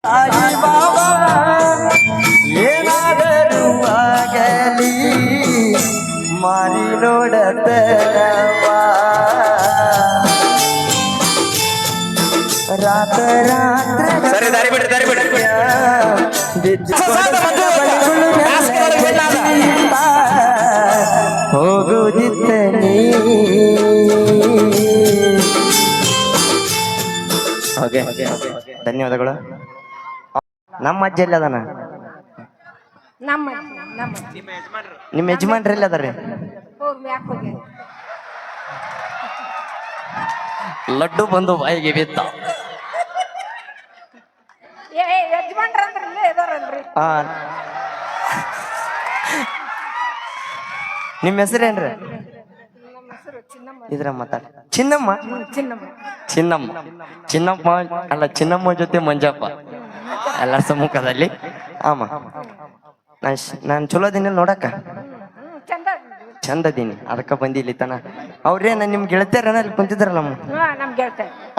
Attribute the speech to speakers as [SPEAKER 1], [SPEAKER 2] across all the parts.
[SPEAKER 1] ಸಾಯಿಬಾಬಾ ಏನಾದರೂ ಆಗಲಿ ಮಾರಿ ನೋಡತನವಾ ರಾತ ರಾತ್ರ
[SPEAKER 2] ಸರಿ ದಾರಿ ಬಿಡ್ರಿ ದಾರಿ ಬಿಡ್ರಿ
[SPEAKER 1] ಹೋಗುದಿತ್ತ ನೀ ಓಕೆ ಧನ್ಯವಾದಗಳು. ನಮ್ಮ ಅಜ್ಜ ಎಲ್ಲ ಅದಾನ? ನಿಮ್ಮ ಯಜಮಾನ್ರಿ ಎಲ್ಲ ಅದಾರ್ರಿ? ಲಡ್ಡು ಬಂದು ಬಾಯಿಗೆ ಬಿತ್ತ. ನಿಮ್ಮ ಹೆಸರೇನ್ರಿ? ಇದ್ರ ಮಾತಾಡ. ಚಿನ್ನಮ್ಮ ಚಿನ್ನಮ್ಮ ಚಿನ್ನಮ್ಮ ಅಲ್ಲ, ಚಿನ್ನಮ್ಮ ಜೊತೆ ಮಂಜಪ್ಪ ಎಲ್ಲ ಸಮ್ಮುಖದಲ್ಲಿ. ಆಮ ನಾನು ಚಲೋ ದಿನ ನೋಡಕ್ಕ ಚಂದದೀನಿ, ಅದಕ್ಕ ಬಂದಿ ಇಲ್ಲಿ ತನ. ಅವ್ರೇನ ನಿಮ್ ಗೆಳತಿಯರನ ಅಲ್ಲಿ ಕುಂತಿದ್ರಲ್ಲ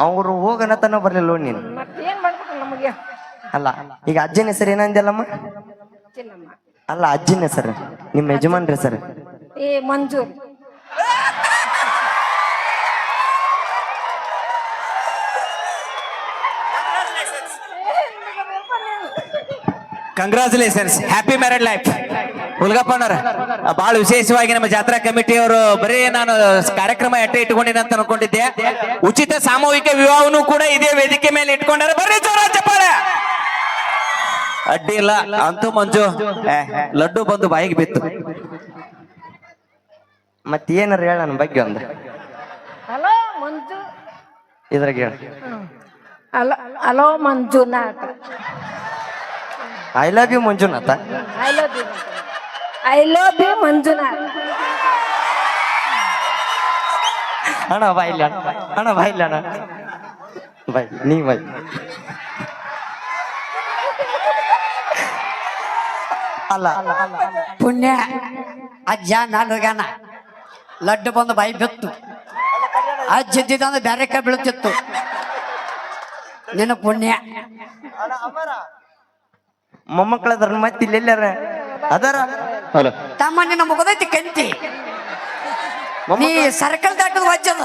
[SPEAKER 1] ಅವ್ರು ಹೋಗನ ತನ ಬರ್ಲಿಲ್ಲ ನೀನು. ಅಲ್ಲ ಈಗ ಅಜ್ಜನ ಹೆಸರು ಏನಂದಲ್ಲಮ್ಮ? ಅಲ್ಲ ಅಜ್ಜನ ಹೆಸರು, ನಿಮ್ಮ ಯಜಮಾನ್ರ ಹೆಸರು?
[SPEAKER 3] Manjur.
[SPEAKER 2] Congratulations, happy married life. ಹುಲ್ಗಪ್ಪನವ್ರ ಬಹಳ ವಿಶೇಷವಾಗಿ ನಮ್ಮ ಜಾತ್ರಾ ಕಮಿಟಿಯವರು ಬರೀ ನಾನು ಕಾರ್ಯಕ್ರಮ ಇಟ್ಕೊಂಡಿನ ಅಂತ ಅನ್ಕೊಂಡಿದ್ದೆ. ಉಚಿತ ಸಾಮೂಹಿಕ ವಿವಾಹವನ್ನು ಕೂಡ ಇದೇ ವೇದಿಕೆ ಮೇಲೆ ಇಟ್ಕೊಂಡಾರೆ. ಬರ್ರಿ ಜೋರ ಚಪ್ಪಾಳೆ. ಅಡ್ಡಿ ಇಲ್ಲ ಅಂತೂ ಮಂಜು ಲಡ್ಡು ಬಂದು ಬಾಯಿಗೆ ಬಿತ್ತು.
[SPEAKER 1] ಮತ್ತೇನಾರ ಹೇಳ ನನ್ನ ಬಗ್ಗೆ ಒಂದು ಇದ್ರಾಗ ಹೇಳ.
[SPEAKER 3] Hello Manjunatha.
[SPEAKER 1] I love you Manjunatha.
[SPEAKER 3] I love you Manjunath.
[SPEAKER 1] ಅಣ್ಣ ಬಾಯಿಲ್ಲ ಅಣ್ಣ ಬಾಯಿಲ್ಲ ಅಣ್ಣ ಬಾಯ್ ನೀ ಬಾಯ್. ಅಲ್ಲ
[SPEAKER 4] ಪುಣ್ಯ ಅಜ್ಜ ನಾಲ್ಗಾನ ಲಡ್ಡು ಬಂದು ಬಾಯಿ ಬಿತ್ತು. ಅಜ್ಜ ಇದ್ದಿದ್ದಂದ್ರೆ ಬ್ಯಾರೆ ಕೈ ಬೀಳ್ತಿತ್ತು. ನಿನ್ನ ಪುಣ್ಯ.
[SPEAKER 1] ಮೊಮ್ಮಕ್ಕಳದ್ರ ಮತ್ತೆ ಇಲ್ಲೆಲ್ಲಾರ ಅದಾರ?
[SPEAKER 4] ತಮ್ಮ ನಿನ್ನ ಮುಗದೈತಿ ಕಂತಿ. ನೀ ಸರ್ಕಲ್ ದಾಟದ ವಜ್ಜದ.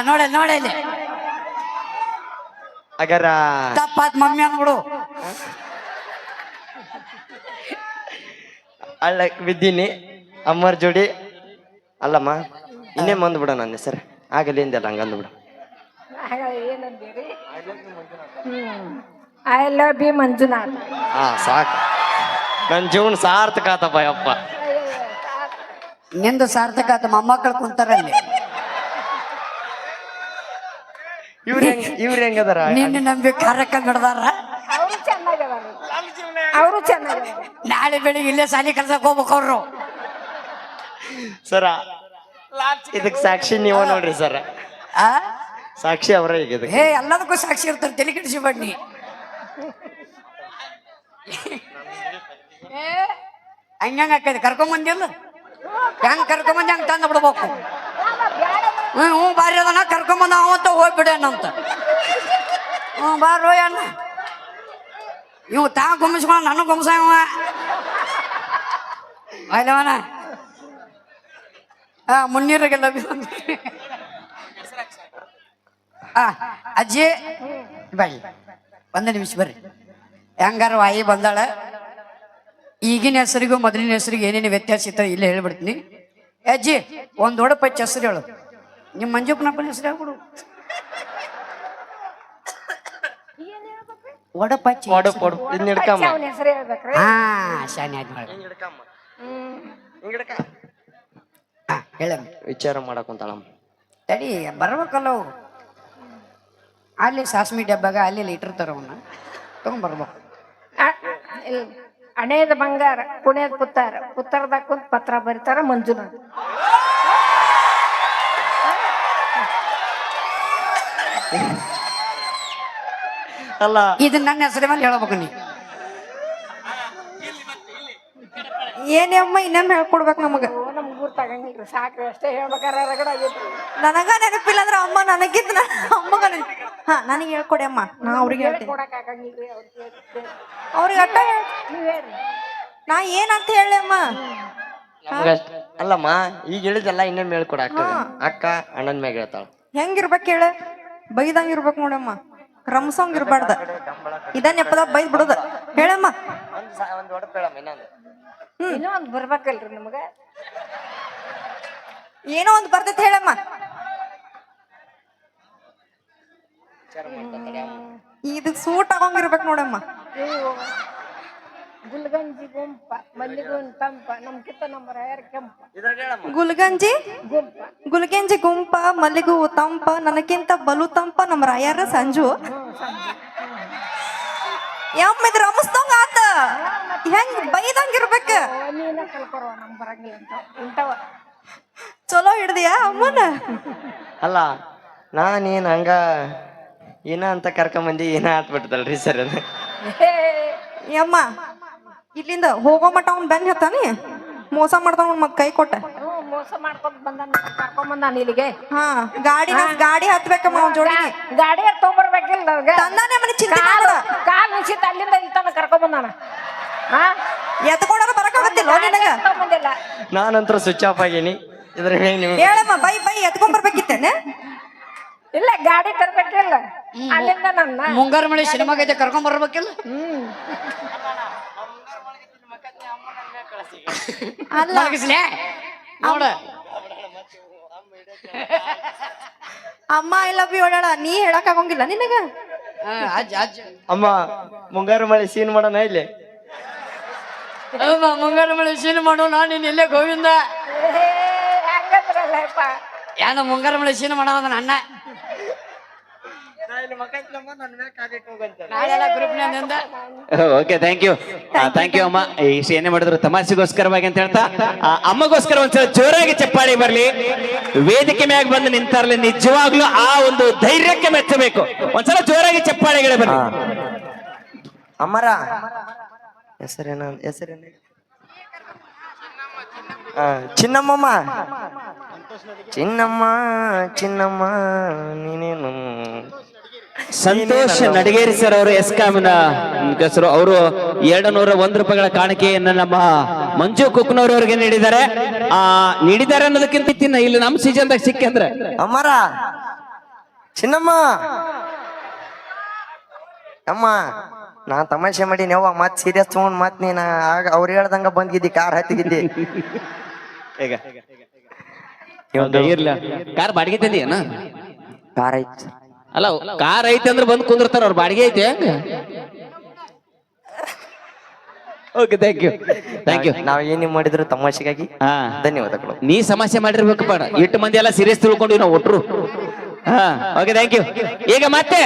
[SPEAKER 4] ನೋಡ ಇಲ್ಲಿ
[SPEAKER 1] ಅಗರ
[SPEAKER 4] ತಪ್ಪಾತ್ ಮಮ್ಮಿ ಅಂದ್ಬಿಡು.
[SPEAKER 1] ಅಲ್ಲ ಬಿದ್ದೀನಿ ಅಮ್ಮರ ಜೋಡಿ. ಅಲ್ಲಮ್ಮ ಇನ್ನೇ ಬಂದ್ಬಿಡ ನನ್ನ ಹೆಸರು ಆಗಲಿ ಅಂದಲ್ಲ, ಹಂಗಂದ್ಬಿಡು.
[SPEAKER 3] I love you Manjunath.
[SPEAKER 1] ಸಾಕು, ನನ್ನ ಜೀವನ ಸಾರ್ಥಕ ಆತಪ್ಪ ಯಪ್ಪ.
[SPEAKER 4] ನಿಂದು ಸಾರ್ಥಕ ಆತ. ಮೊಮ್ಮಕ್ಕಳು ಕುಂತಾರಲ್ಲಿ.
[SPEAKER 1] ಇವ್ರ ಹೆಂಗದಾರ?
[SPEAKER 4] ನಿನ್ನ ನಂಬಿ ಕಾರ್ಯಕ್ರಮ ಹಿಡ್ದಾರ.
[SPEAKER 3] ಅವರು ಚೆನ್ನಾಗಿ
[SPEAKER 4] ನಾಳೆ ಬೆಳಿಗ್ಗೆ ಇಲ್ಲೇ ಸಾಲಿ ಕಲ್ಸಕ್ ಹೋಗ್ಬೇಕು ಅವ್ರು.
[SPEAKER 1] ಸರ ಇದಕ್ ಸಾಕ್ಷಿ ನೀವ ನೋಡ್ರಿ ಸರ. ಸಾಕ್ಷಿ ಅವರ ಈಗ
[SPEAKER 4] ಎಲ್ಲದಕ್ಕೂ ಸಾಕ್ಷಿ ಇರ್ತಾರೆ. ತಲೆ ಕೆಡಿಸಿ ಬನ್ನಿ. ಹಂಗ ಕರ್ಕೊಂಬಂದಿಲ್ಲ, ಹೆಂಗ್ ಕರ್ಕೊಂಬಂದಿ ಹಂಗ ತಂದು ಬಿಡ್ಬೇಕು. ಹ್ಞೂ ಬಾರಿ ಅದನ್ನ ಕರ್ಕೊಂಬಂದ ಅವಂತ ಹೋಗ್ಬಿಡೇನಂತ. ಬಾರೋ ಅಣ್ಣ ಇವ್ ತಾ ಗುಮ್ಮಿಸ್ಕೊಂಡು ನನಗೆ ಗುಮ್ಸವ ಅಲ್ಲವನ. ಮುನ್ನೀರಿಗೆಲ್ಲ ಅಜ್ಜಿ ಬಾಯಿ ಒಂದೇ ನಿಮಿಷ ಬರ್ರಿ. ಹೆಂಗಾರ ವಾಯಿ ಬಂದಾಳ. ಈಗಿನ ಹೆಸರಿಗೂ ಮೊದಲಿನ ಹೆಸರಿಗೆ ಏನೇನು ವ್ಯತ್ಯಾಸ ಇತ್ತ ಇಲ್ಲೇ ಹೇಳ್ಬಿಡ್ತೀನಿ. ಅಜ್ಜಿ ಒಂದು ದೊಡ್ಡ ಪಚ್ಚ ಹೆಸರು ಹೇಳು. ನಿಮ್ಮ ಮಂಜಪ್ಪನಪ್ಪನ ಹೆಸರು ಹೇಳ್ಬಿಡು. ಒಡಪಚ್ಚಿ. ಹೇಳ
[SPEAKER 1] ವಿಚಾರ ಮಾಡಕೊಂತಾಳಮ್ಮ.
[SPEAKER 4] ತಡಿ ಬರ್ಬೇಕಲ್ಲ ಅವು. ಅಲ್ಲಿ ಸಾಸ್ಮಿ ಡಬ್ಬಾಗ ಅಲ್ಲಿ ಇಟ್ಟಿರ್ತಾರ, ಅವನ್ನ ತಗೊಂಡ್ಬರ್ಬೇಕು.
[SPEAKER 3] ಹಣೇದ ಬಂಗಾರ ಕುಣೇದ ಪುತ್ತಾರ, ಪುತ್ತರದಾಗ ಕುಂತ ಪತ್ರ ಬರೀತಾರ ಮಂಜುನಾಥ್.
[SPEAKER 1] ಅಲ್ಲ
[SPEAKER 4] ಇದನ್ನ ನನ್ನ ಹೆಸರ ಮೇಲೆ ಹೇಳ್ಬೇಕು ನೀ.
[SPEAKER 3] ಏನೇ ಅಮ್ಮ ಇನ್ನೊಮ್ಮೆ ಹೇಳ್ಕೊಡ್ಬೇಕು ನಮಗ. ತಗಂಗಿಲ್ರಿ ಸಾಕ್ರಿ ಅಷ್ಟೇ ಹೇಳ್ಬೇಕಾರೆ ರಗಡ ಆಗೈತಿ
[SPEAKER 5] ನನಗ ನೆನಪಿಲ್ಲ ಅಂದ್ರ ಅಮ್ಮ ನನಗಿದ್ ಅಮ್ಮಗ ಹಾ ನನಗೆ ಹೇಳ್ಕೊಡಿ ಅಮ್ಮ ನಾ ಅವ್ರಿಗೆ ಹೇಳ್ತೀನಿ
[SPEAKER 3] ಕೊಡಕ್ ಆಗಂಗಿಲ್ರಿ ಅವ್ರಿಗೆ
[SPEAKER 5] ಅವ್ರಿಗೆ ಅಟ್ಟ
[SPEAKER 3] ನೀವ್ ಹೇಳ್ರಿ
[SPEAKER 5] ನಾ ಏನಂತ ಹೇಳಿ ಅಮ್ಮ
[SPEAKER 1] ನಮ್ಗಷ್ಟ ಅಲ್ಲಮ್ಮ ಈಗ ಹೇಳಿದೆಲ್ಲ ಇನ್ನೊಮ್ಮೆ ಹೇಳ್ಕೊಡ ಅಕ್ಕ ಅಣ್ಣನ ಮ್ಯಾಗ ಹೇಳ್ತಾಳ
[SPEAKER 5] ಹೆಂಗಿರ್ಬೇಕು ಹೇಳ ಬೈದಂಗ ಇರ್ಬೇಕು ನೋಡಮ್ಮ ರಮ್ಸಂಗ್ ಇರ್ಬಾರ್ದ ಇದ ನೆಪದ ಬೈದ್ ಬಿಡುದ ಹೇಳಮ್ಮ
[SPEAKER 1] ಒಂದ್ ಒಡಪ್ ಹೇಳಮ್ಮ ಇನ್ನೊಂದು
[SPEAKER 3] ಇನ್ನೂ ಒಂದ್ ಬರ್ಬೇಕಲ್ರಿ ನಮಗ
[SPEAKER 5] ಏನೋ ಒಂದ್ ಬರ್ತೈತಿ ಹೇಳಮ್ಮ ಇದಕ್ ಸೂಟ್ ಆಗೋಂಗಿರ್ಬೇಕು ನೋಡಮ್ಮ
[SPEAKER 3] ಇವು ಗುಲ್ಗಂಜಿ ಗುಂಪ ಮಲ್ಲಿಗುನ್ ತಂಪ ನಮ್ಕಿತ್ತ ನಂಬರ್ ಯಾರು ಕೆಂಪ
[SPEAKER 1] ಇದ್ರಾಗ ಹೇಳಮ್ಮ
[SPEAKER 5] ಗುಲ್ಗಂಜಿ
[SPEAKER 3] ಗುಂಪ
[SPEAKER 5] ಗುಲ್ಗೆಂಜಿ ಗುಂಪ ಮಲ್ಲಿಗೂ ತಂಪ ನನಕ್ಕಿಂತ ಬಲು ತಂಪ ನಮ್ಮ ರಾಯರ ಸಂಜು ಯಮ್ಮ ಇದ್ರ ರಮಸ್ದಂಗ ಆತ ಹೆಂಗ್ ಬೈದಂಗ ಇರ್ಬೇಕ
[SPEAKER 3] ನೀನ ಕಲ್ಕೊರೋ ನಮ್ ಬರಂಗಿಲ್ಲ ಅಂತ ಇಂಥವ
[SPEAKER 5] ಚಲೋ ಹಿಡ್ದಿಯಾ ಅಮ್ಮನ
[SPEAKER 1] ಅಲ್ಲ ನಾನೇನ್ ಹಂಗ ಏನ ಅಂತ ಕರ್ಕೊಂಬಂದಿ ಏನ ಆತ್ಬಿಟ್ಟದಲ್ರಿ ಸರ್ ಅದು
[SPEAKER 5] ಯಮ್ಮ ಇಲ್ಲಿಂದ ಹೋಗೋ ಮಟ್ಟ ಅವ್ನ್ ಬೆನ್ ಹತ್ತಾನಿ ಮೋಸ ಮಾಡ್ತಾವ ಮತ್ ಕೈ ಕೊಟ್ಟ
[SPEAKER 3] ಮೋಸ ಮಾಡ್ಕೊಂಡ್ ಬಂದಾನ ಕರ್ಕೊಂಡ್ ಬಂದಾನ ಇಲ್ಲಿಗೆ
[SPEAKER 5] ಹಾ ಗಾಡಿ ಹತ್ಬೇಕಮ್ಮ ಅವ್ನ ಜೋಡಿ
[SPEAKER 3] ಗಾಡಿ ತಗೊಂಬರ್ಬೇಕಿಲ್ಲ ನನಗ
[SPEAKER 5] ತಂದಾನೆ ಮನೆ ಚಿಂತೆ ಮಾಡ
[SPEAKER 3] ಕಾಲ್ ನಿಸಿತ ಅಲ್ಲಿಂದ ಇಲ್ಲಿ ತನಕ ಕರ್ಕೊಂಡ್ ಬಂದಾನ ಹಾ
[SPEAKER 5] ಎತ್ಕೊಂಡ್ರ ಬರಕಾಗತ್ತಿಲ್ಲ ನಿನಗ
[SPEAKER 3] ಬಂದಿಲ್ಲ
[SPEAKER 1] ನಾನಂತರ ಸ್ವಿಚ್ ಆಫ್ ಆಗೀನಿ ಇದ್ರ ನೀವು
[SPEAKER 5] ಹೇಳಮ್ಮ ಬೈ ಎತ್ಕೊಂಡ್ ಬರ್ಬೇಕಿತ್ತೇನೆ
[SPEAKER 3] ಇಲ್ಲ ಗಾಡಿ ತರ್ಬೇಕಿಲ್ಲ ಅಲ್ಲಿಂದ ನನ್ನ
[SPEAKER 4] ಮುಂಗಾರು ಮಳೆ ಸಿನಿಮಾಗೈತೆ ಕರ್ಕೊಂಡ್ ಬರ್ಬೇಕಿಲ್ಲ
[SPEAKER 5] ಅಲ್ಲ
[SPEAKER 4] ಮಲಗಿಸ್ಲೆ ನೋಡ
[SPEAKER 5] ಅಮ್ಮ ಐ ಲವ್ ಯು ಹೇಳ ನೀ ಹೇಳಕ್ ಆಗಂಗಿಲ್ಲ ನಿನಗ
[SPEAKER 4] ಅಜ್ಜ ಅಜ್ಜ
[SPEAKER 1] ಅಮ್ಮ ಮುಂಗಾರು ಮಳೆ ಸೀನ್ ಮಾಡೋಣ ಇಲ್ಲಿ
[SPEAKER 4] ಮುಂಗಾರು ಮಳೆ ಸೀನ್ ಮಾಡೋ ನಾನು ಇಲ್ಲೇ ಗೋವಿಂದ
[SPEAKER 3] ಹಂಗಂದ್ರಲ್ಲಪ್ಪ
[SPEAKER 4] ಯಾನ ಮುಂಗಾರು ಮಳೆ ಸೀನ್ ಮಾಡೋದ ಅಣ್ಣ ನಾಳೆಲ್ಲ ಗ್ರೂಪ್ನಿಂದ
[SPEAKER 2] ಓಕೆ ಥ್ಯಾಂಕ್ ಯು ಅಮ್ಮ ಇಷ್ಟು ಏನೇ ಮಾಡಿದ್ರು ತಮಾಷೆಗೋಸ್ಕರವಾಗಿ ಅಂತ ಹೇಳ್ತಾ ಅಮ್ಮಗೋಸ್ಕರ ಒಂದ್ಸಲ ಜೋರಾಗಿ ಚಪ್ಪಾಳಿ ಬರ್ಲಿ ವೇದಿಕೆ ಮ್ಯಾಗ ಬಂದು ನಿಂತಾರಲಿ ನಿಜವಾಗ್ಲೂ ಆ ಒಂದು ಧೈರ್ಯಕ್ಕೆ ಮೆಚ್ಚಬೇಕು ಒಂದ್ಸಲ ಜೋರಾಗಿ ಚಪ್ಪಾಳಿಗಳೇ ಬರ್ಲಿ
[SPEAKER 1] ಅಮ್ಮರ ಹೆಸರೇನ ಚಿನ್ನಮ್ಮ ಚಿನ್ನಮ್ಮ ಚಿನ್ನಮ್ಮ ನೀನೇನು
[SPEAKER 2] ಸಂತೋಷ್ ನಡಗೇರಿ ಸರ್ ಅವರು ಎಸ್ಕಾಮಿನ ಹೆಸರು ಅವರು 201 ರೂಪಾಯಿಗಳ ಕಾಣಿಕೆಯನ್ನ ನಮ್ಮ ಮಂಜು ಕುಕ್ನವ್ರವ್ರಿಗೆ ನೀಡಿದ್ದಾರೆ ನೀಡಿದ್ದಾರೆ ಅನ್ನೋದಕ್ಕಿಂತ ಇಲ್ಲಿ ನಮ್ಮ ಸೀಸನ್ದಾಗ ಸಿಕ್ಕಂದ್ರೆ
[SPEAKER 1] ಅಮ್ಮರ ಚಿನ್ನಮ್ಮ ಅಮ್ಮ ನಾ ತಮಾಷೆ ಮಾಡಿ ನೀವು ಮತ್ ಸೀರಿಯಸ್ ತಗೊಂಡ್ ಮತ್ ನೀನ ಆಗ ಅವ್ರು ಹೇಳ್ದಂಗ ಬಂದ್ಗಿದ್ದಿ ಕಾರ್ ಹತ್ತಿಗಿದ್ದಿ
[SPEAKER 2] ಈಗ ಇರ್ಲ ಕಾರ್ ಬಾಡಿಗೆ ತಂದಿಯನ
[SPEAKER 1] ಕಾರ್ ಐತಿ
[SPEAKER 2] ಅಲ್ಲ ಕಾರ್ ಐತೆ ಅಂದ್ರೆ ಬಂದು ಕುಂದಿರ್ತಾರ ಅವ್ರ ಬಾಡಿಗೆ ಐತೆ ಓಕೆ ಥ್ಯಾಂಕ್ ಯು
[SPEAKER 1] ನಾವ್ ಏನೇ ಮಾಡಿದ್ರು ತಮಾಷೆಗಾಗಿ
[SPEAKER 2] ಹಾ
[SPEAKER 1] ಧನ್ಯವಾದಗಳು
[SPEAKER 2] ನೀ ಸಮಸ್ಯೆ ಮಾಡಿರ್ಬೇಕಪ್ಪ ಇಟ್ಟು ಮಂದಿ ಎಲ್ಲ ಸೀರಿಯಸ್ ತಿಳ್ಕೊಂಡು ನಾವು ಒಟ್ರು ಹಾ ಓಕೆ ಥ್ಯಾಂಕ್ ಯು ಈಗ ಮತ್ತೆ